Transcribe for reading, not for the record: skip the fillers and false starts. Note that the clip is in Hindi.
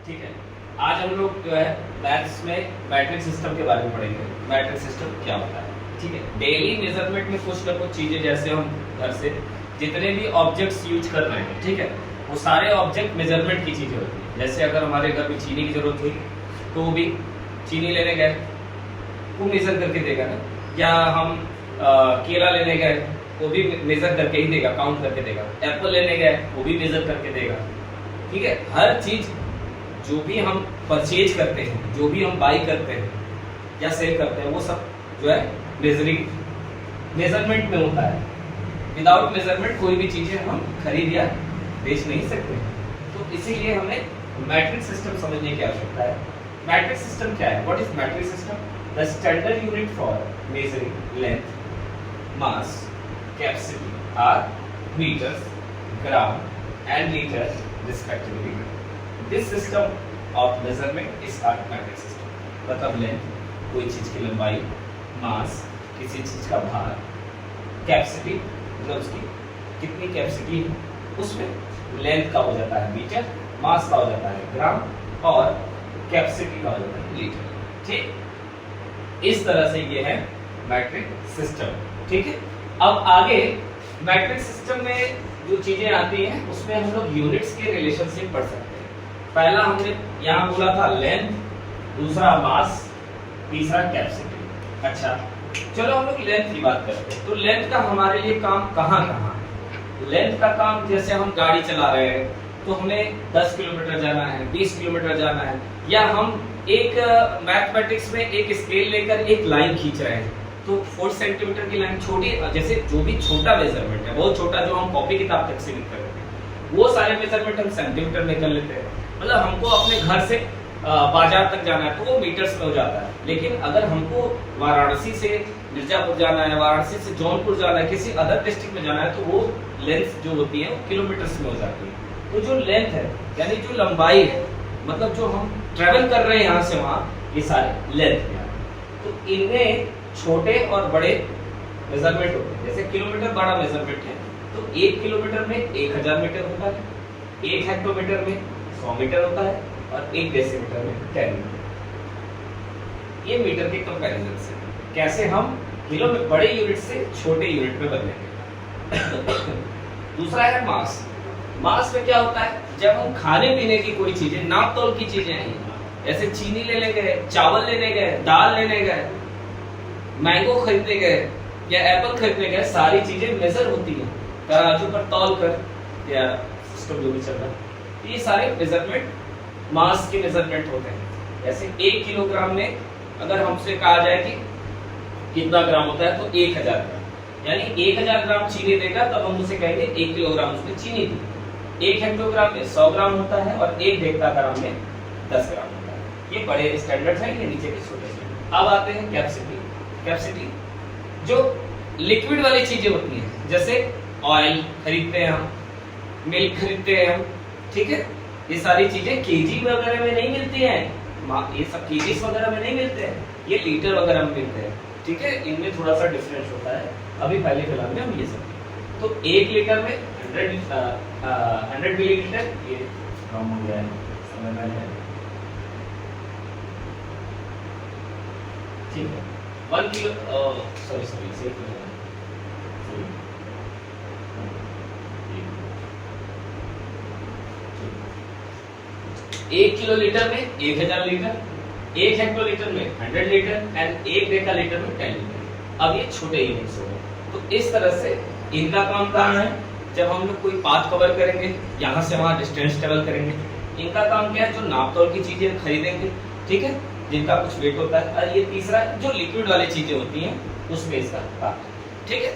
ठीक है। आज हम लोग जो है मैथ्स में मैट्रिक सिस्टम के बारे में पढ़ेंगे। मैट्रिक सिस्टम क्या होता है, ठीक है। डेली मेजरमेंट में कुछ ना कुछ चीजें, जैसे हम घर से जितने भी ऑब्जेक्ट्स यूज कर रहे हैं, ठीक है, वो सारे ऑब्जेक्ट मेजरमेंट की चीजें होती हैं। जैसे अगर हमारे घर में चीनी की जरूरत हुई तो वो भी चीनी लेने गए, वो मेजर करके देगा ना। या हम केला लेने गए, वो भी मेजर करके ही देगा, काउंट करके देगा। एप्पल लेने गए, वो भी मेजर करके देगा, ठीक है। हर चीज जो भी हम परचेज करते हैं, जो भी हम बाई करते हैं या सेल करते हैं, वो सब जो है मेजरमेंट में होता है। विदाउट मेजरमेंट कोई भी चीजें हम खरीद या बेच नहीं सकते। तो इसीलिए हमें मैट्रिक सिस्टम समझने की आवश्यकता है। मैट्रिक सिस्टम क्या है? What is matric system? The standard unit for measuring length, mass, capacity are meters, gram and liter respectively. This system of measurement is called metric system. मतलब लेंथ, कोई चीज की लंबाई, मास, किसी चीज का भार, कैपेसिटी मतलब उसकी कितनी कैपेसिटी है, उसमें लेंथ का हो जाता है मीटर, मास का हो जाता है ग्राम और कैपेसिटी का हो जाता है लीटर। ठीक, इस तरह से ये है मैट्रिक सिस्टम। ठीक है। अब आगे मैट्रिक सिस्टम में जो चीजें आती हैं उसमें हम लोग यूनिट्स के रिलेशनशिप पढ़ सकते हैं। पहला हमने यहाँ बोला था लेंथ, दूसरा मास, तीसरा कैपेसिटी। अच्छा, चलो हम लोग लेंथ की बात करते हैं। तो लेंथ का हमारे लिए काम कहाँ कहाँ है? लेंथ का काम, जैसे हम गाड़ी चला रहे हैं तो हमें 10 किलोमीटर जाना है, 20 किलोमीटर जाना है, या हम एक मैथमेटिक्स में एक स्केल लेकर एक लाइन खींच रहे हैं, तो 4 सेंटीमीटर की लाइन छोटी, जैसे जो भी छोटा मेजरमेंट है, बहुत छोटा जो हम कॉपी किताब तक सीमित कर लेते हैं, वो सारे मेजरमेंट हम सेंटीमीटर में कर लेते हैं। मतलब हमको अपने घर से बाजार तक जाना है तो वो मीटर्स में हो जाता है। लेकिन अगर हमको वाराणसी से मिर्जापुर जाना है, वाराणसी से जौनपुर जाना है, किसी अदर डिस्ट्रिक्ट में जाना है, तो वो लेंथ जो होती है वो किलोमीटर्स में हो जाती है। तो जो लेंथ है यानी जो लंबाई है, मतलब जो हम ट्रेवल कर रहे हैं यहाँ से वहाँ, ये सारे लेंथ है। तो इनमें छोटे और बड़े मेजरमेंट होते हैं। जैसे किलोमीटर बड़ा मेजरमेंट है, तो 1 किलोमीटर में 1000 मीटर होता है, 1 हेक्टोमीटर में 100 मीटर होता है और 1 डेसीमीटर में 10 मीटर। ये मीटर के कंपैरिजन से कैसे हम किलो में बड़े यूनिट से छोटे यूनिट में बदलेंगे। दूसरा है मास। मास में क्या होता है? जब हम खाने पीने की कोई चीजें, नाप तोल की चीजें हैं, जैसे चीनी लेने गए, चावल लेने गए, दाल लेने गए, मैंगो खरीदने गए या एप्पल खरीदने गए, सारी चीजें मेजर होती हैं तराजू पर तौल कर, या सिस्टम जो भी चल रहा है, ये सारे मेजरमेंट मास के मेजरमेंट होते हैं। जैसे 1 किलोग्राम में अगर हमसे कहा जाए कि कितना ग्राम होता है, तो 1000 ग्राम, यानी 1000 ग्राम चीनी देगा, तब हम उसे कहेंगे 1 किलोग्राम उसमें चीनी थी। 1 हेक्टोग्राम में 100 ग्राम होता है और 1 डेकाग्राम में 10 ग्राम होता है। ये बड़े स्टैंडर्ड है, ये नीचे के छोटे स्टैंडर्ड। अब आते हैं कैपेसिटी। कैपेसिटी जो लिक्विड वाली चीजें होती हैं, जैसे ऑयल खरीदते हैं हम, मिल्क खरीदते हैं हम, ठीक है। ये सारी चीजें केजी वगैरह में नहीं मिलती हैं, ये सब केजीस वगैरह में नहीं मिलते हैं, ये लीटर वगैरह में मिलते हैं, ठीक है। इनमें थोड़ा सा डिफरेंस होता है। अभी पहले फिलहाल में हम ये सब, तो 1 लीटर में 100 मिलीलीटर, ये कम हो गया है समय में, ठीक है। 1 किलो, सॉरी 1 किलो लीटर में 1000 लीटर, 1 हेक्टोलीटर में 100 लीटर एंड 1 डेकालीटर में 10 लीटर। अब ये छोटे यूनिट्स हो गए। तो इस तरह से इनका काम कहाँ है? जब हम लोग कोई पाथ कवर करेंगे, यहाँ से वहाँ डिस्टेंस ट्रेवल करेंगे, इनका काम क्या है? जो नाप तोल की चीजें खरीदेंगे, ठीक है, जिनका कुछ वेट होता है। और ये तीसरा जो लिक्विड वाली चीजें होती हैं, उसमें इसका काम, ठीक है।